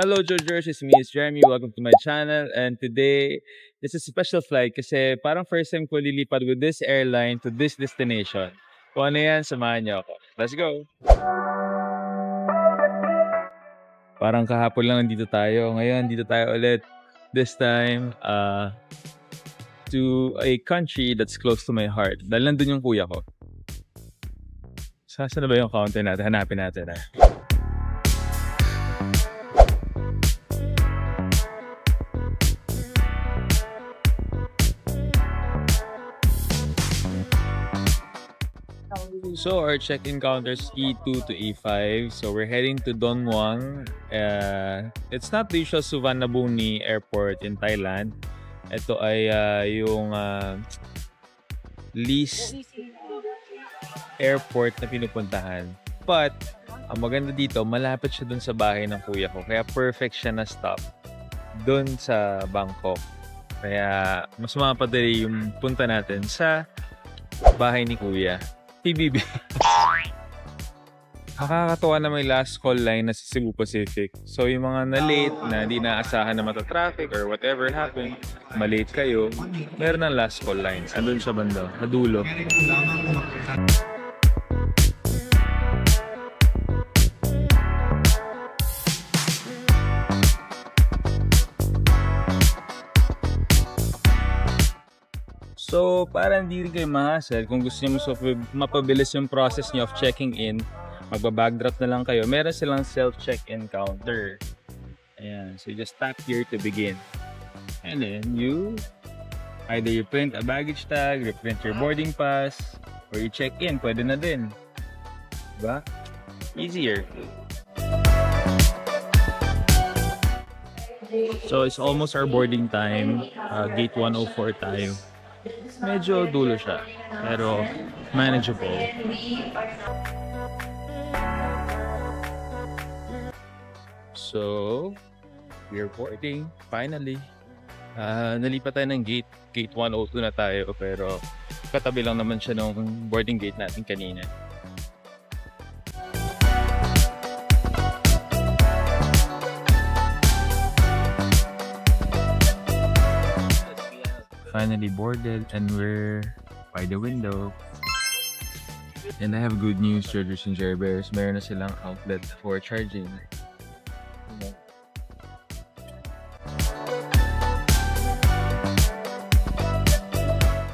hello Jojers, it's me, it's Jeremy. Welcome to my channel. And today, this is a special flight kasi parang first time ko lilipad with this airline to this destination. Kung ano yan, samahan niyo ako. Let's go! Parang kahapon lang nandito tayo. Ngayon, dito tayo ulit. This time, to a country that's close to my heart. Dahil nandun yung kuya ko. Saan na ba yung counter natin? Hanapin natin. So our check-in counter is E2 to E5. So we're heading to Don Muang. It's not the usual Suvarnabhumi Airport in Thailand. Ito ay yung least airport na pinupuntahan. But ang maganda dito, malapit siya dun sa bahay ng kuya ko. Kaya perfect siya na stop dun sa Bangkok. Kaya mas mapadali yung punta natin sa bahay ni kuya. PBB. Nakakatawa na may last call line na sa Cebu Pacific. So yung mga na-late na hindi naasahan na mata-traffic or whatever happened, malate kayo, meron ng last call line. Andun sa banda, na dulo. So, para hindi rin kayo ma-hassle, kung gusto niyo mapabilis yung process niyo of checking in, magbabackdrop na lang kayo. Meron silang self-check-in counter. Ayan. So, just tap here to begin. And then, either you print a baggage tag, you print your boarding pass, or you check in. Pwede na din. Diba? Easier. So, it's almost our boarding time. Gate 104 tayo. Medyo dulo siya, pero manageable. So, we're boarding, finally. Nalipat tayo ng gate 102 na tayo, pero katabi lang naman siya ng boarding gate natin kanina. Finally boarded and we're by the window. And I have good news, Jojers and Jerry Bears. Meron na silang outlet for charging.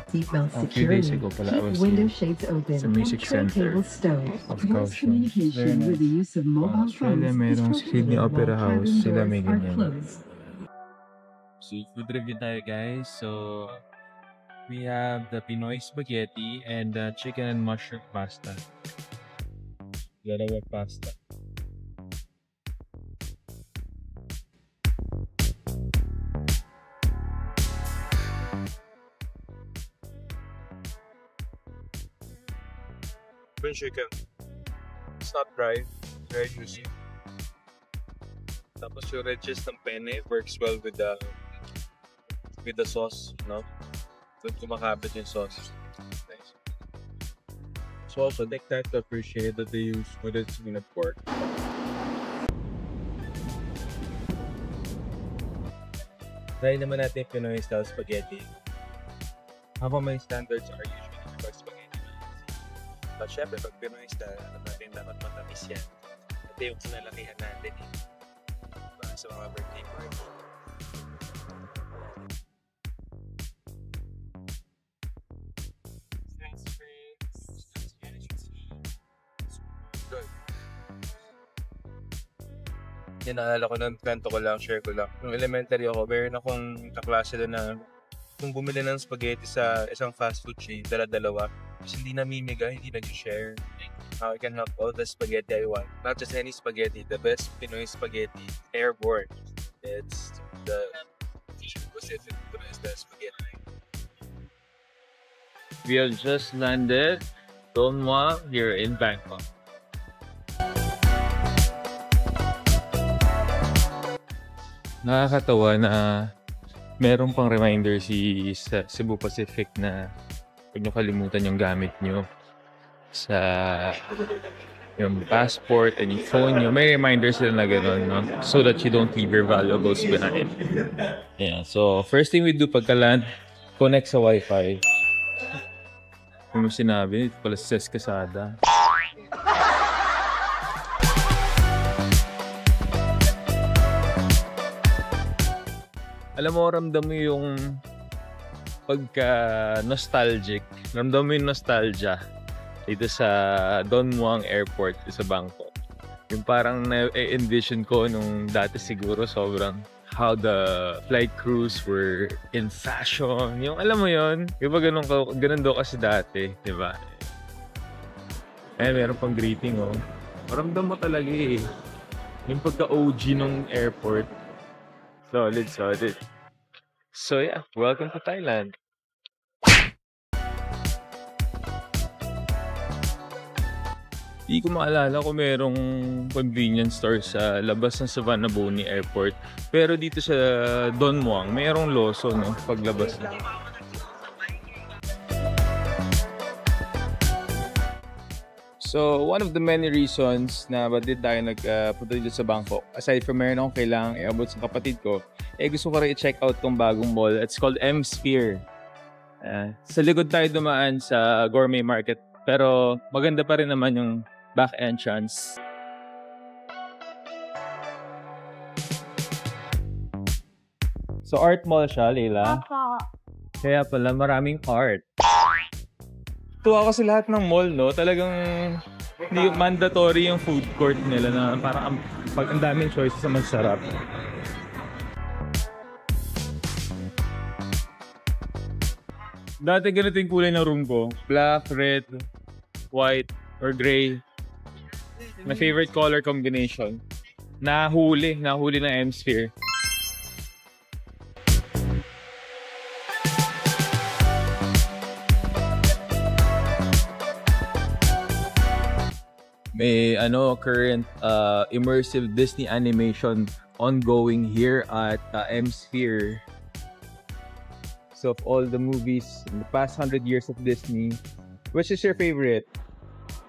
Seatbelt security. Keep window shades open. Sa music center of Kaohsiung. Communication with the use of mobile phones merong Sydney Opera House. Sila may ganyan. closed. Seafood review tayo, guys. So, we have the Pinoy spaghetti and the chicken and mushroom pasta. Dalawa pasta. Spring chicken. It's not dry. It's very juicy. Tapos yung redness ng penne works well with the sauce, no? Doon kumakapit yung sauce. Nice. So also, take time to appreciate that they use smoothed spinach pork. Try naman natin Pinoy style spaghetti. Habang may standards are usually pag spaghetti na easy. But syempre, pag Pinoy style, natin dapat matamis yan. Ito yung sinalakihan natin para sa mga birthday party. Yan, naalala ko ng kwento ko lang, share ko lang. Nung elementary ako, meron akong kaklase doon na kung bumili ng spaghetti sa isang fast food chain, dala-dalawa, kasi hindi namimiga, hindi nag-share. How I can have all the spaghetti I want. Not just any spaghetti, the best Pinoy spaghetti, airborne. It's the Pacific spaghetti. We have just landed Don Muang here in Bangkok. Nakakatawa na meron pang reminder si Cebu Pacific na huwag nyo kalimutan yung gamit nyo sa yung passport and yung phone nyo. May reminders sila na gano'n, no? So that you don't leave your valuables behind. Yeah, so first thing we do pagka-land, connect sa Wi-Fi. Yung sinabi, ito pala sa Casada. Alam mo, ramdam mo yung pagka-nostalgic. Ramdam mo yung nostalgia dito sa Don Muang Airport sa Bangkok. Yung parang na-envision ko nung dati siguro sobrang how the flight crews were in fashion. Yung alam mo yon, yung ganun daw kasi dati, di ba? Meron pang greeting, oh. Ramdam mo talaga eh. Yung pagka-OG nung airport. Solid. So yeah, welcome to Thailand. Di ko maalala kung merong convenience store sa labas ng Savannah-Boni Airport. Pero dito sa Don Muang, merong Loso, no? Paglabas na. So, one of the many reasons na bakit tayo nagpunta dito sa Bangkok, aside from meron akong kailangang i-abot sa kapatid ko, gusto ko rin i-check out tong bagong mall. It's called M-Sphere. Sa likod tayo dumaan sa Gourmet Market. Pero maganda pa rin naman yung back entrance. So, art mall siya, Leila. Kaya pala maraming art. Tuwa kasi lahat ng mall, no? Talagang hindi mandatory yung food court nila na parang pag ang daming choices na masarap. Dati ganito yung kulay ng room ko. Black, red, white, or gray. My favorite color combination. Nahuli ng M-Sphere. May current immersive Disney animation ongoing here at M-Sphere. So of all the movies in the past 100 years of Disney, which is your favorite?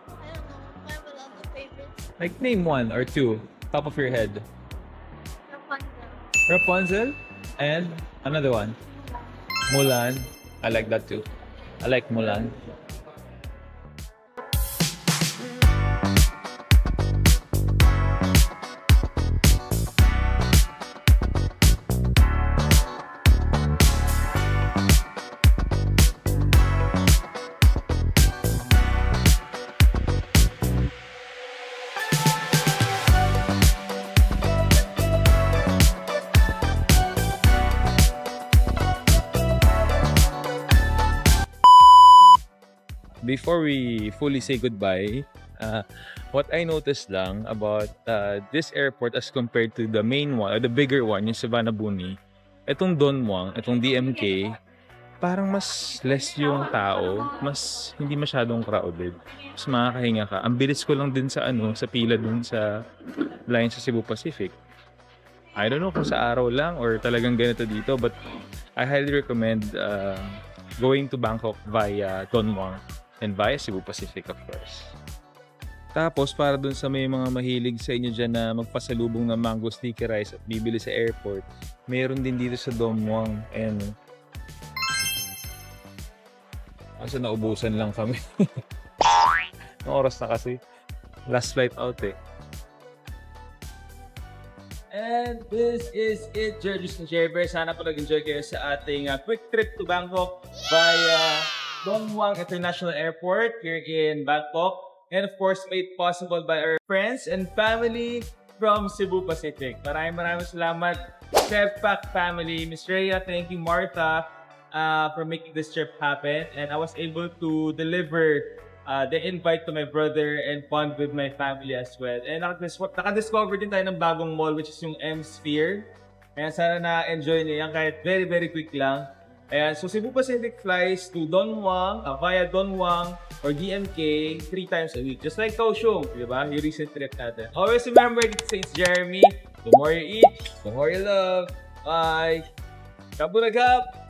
I have a lot of favorites. Like name one or two, top of your head. Rapunzel. Rapunzel? And another one? Mulan. I like that too. I like Mulan. Before we fully say goodbye, what I noticed lang about this airport as compared to the main one, or the bigger one, yung Savannah-Boni, itong Don Muang, itong DMK, parang mas less yung tao, mas hindi masyadong crowded. Mas makakahinga ka. Ang bilis ko lang din sa sa pila dun sa line sa Cebu Pacific. I don't know kung sa araw lang or talagang ganito dito, but I highly recommend going to Bangkok via Don Muang. And via Cebu Pacific, of course. Tapos, para dun sa may mga mahilig sa inyo dyan na magpasalubong ng mango sticky rice at bibili sa airport, mayroon din dito sa Don Muang. And kasi naubusan lang kami. Ang oras na kasi. Last flight out eh. And this is it, Georges and Jerber. Sana po nag-enjoy kayo sa ating quick trip to Bangkok via Don Muang International Airport here in Bangkok. And of course, made possible by our friends and family from Cebu Pacific. Maraming salamat, Chef Pak family. Miss Rhea, thank you, Martha, for making this trip happen. And I was able to deliver the invite to my brother and bond with my family as well. And naka-discover din tayo ng bagong mall, which is yung M-Sphere. Kaya sana na-enjoy niyo yan kahit very, very quick lang. Ayan, so Cebu Pacific flies to Don Muang, via Don Muang or DMK 3 times a week. Just like Kaohsiung, di ba? Yung recent trip natin. Always remember, it's Jeremy. The more you eat, the more you love. Bye! Kabunagap!